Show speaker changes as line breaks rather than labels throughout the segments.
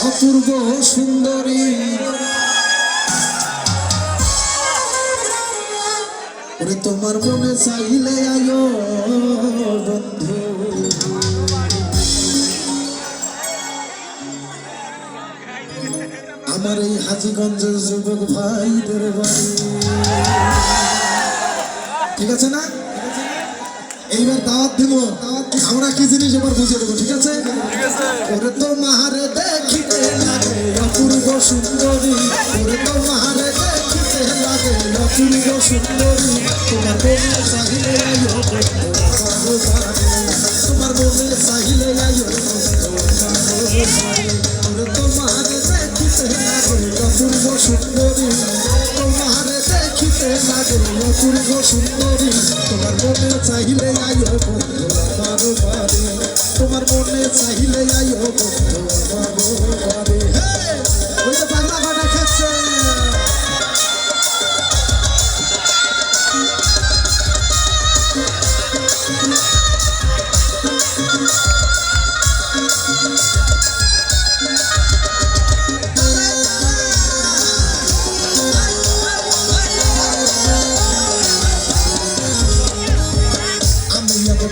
অপূর্ব সুন্দরী ওরে তোমার মনে চাইলে আয়ো বন্ধু আমার এই হাজীগঞ্জের যুবক ভাইদের বাড়ি ঠিক আছে না এইবার দাওয়াত দিব আমরা কি জিনিস এবার বুঝে দেবো ঠিক আছে ওরে তোমার দেখিতে লাগে অপূর্ব সুন্দরী ওরে তোমার দেখিতে লাগে অপূর্ব সুন্দরী তোমার মনে চাইলে আয়ো বন্ধু তোমার মনে চাইলে আয়ো ওরে তোমার দেখিতে লাগে অপূর্ব সুন্দরী তোমার দেখিতে লাগে অপূর্ব সুন্দরী তোমার মনে চাইলে আয়ো বন্ধু আমার বাড়ি তোমার মনে চাইলে আয়ো বন্ধু আমার বাড়ি ওই যে বাংলা ভাষা খাচ্ছে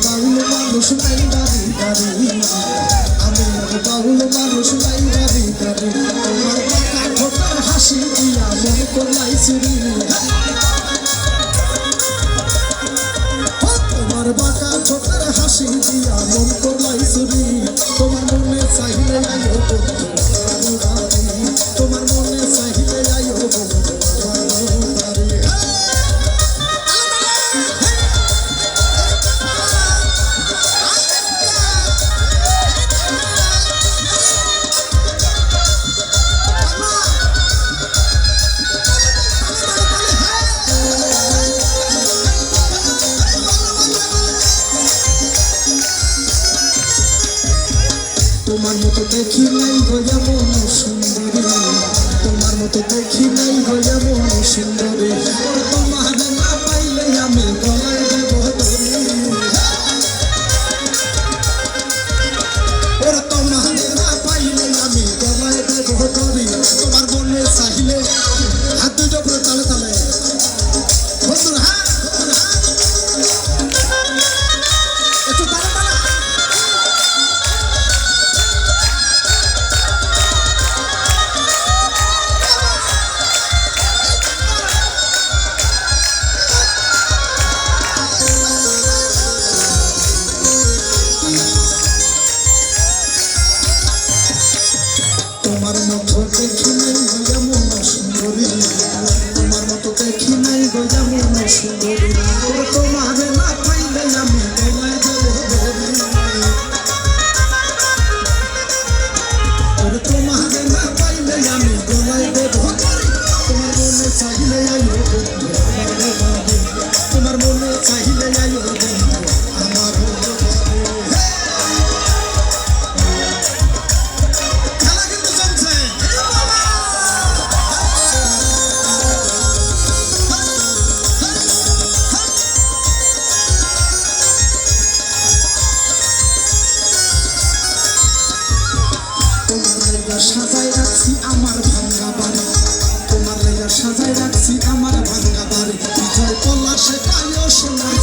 বাউল মানুষ নাই বাড়ি বাড়ি আমি বাউল মানুষ নাই বাড়ি বাড়ি তোমার বাঁকা ঠোঁটের হাসি দিয়া মন করলাই চুরি তোমার বাঁকা ঠোঁটের হাসি দিয়া মন করলাই চুরি তোমার মনে চাইলে আয়ো বন্ধু তোমার মনে চাইলে আয়ো বন্ধু তোমার মতো দেখি নাই গয়া মন সুন্দরী তোমার মতো দেখি নাই গয়া মন সুন্দরী তোমার না পাইলে আমি গলায় দেব ধরি ওর তোমার না পাইলে আমি গলায় দেব ধরি তোমার মনে চাইলে হাত দুটো করে তালে তালে বন্ধুরা একটু তালে তালে তোমার মতো দেখি নাই গয়া মন সুন্দরী তোমার মতো দেখি নাই গয়া মন সুন্দরী ওরে তোমার না পাইলে আমি গলায় দেব ধরি ওরে তোমার না পাইলে আমি গলায় দেব ধরি তোমার মনে চাইলে আয়ো বন্ধু আমার বাড়ি তোমার মনে চাইলে আয়ো বন্ধু আমার সাজাই রাখছি আমার ভাঙ্গা বাড়ি তোমার লেগা সাজাই রাখছি আমার ভাঙ্গা বাড়ি বিজয় পলাশে কালো সোনার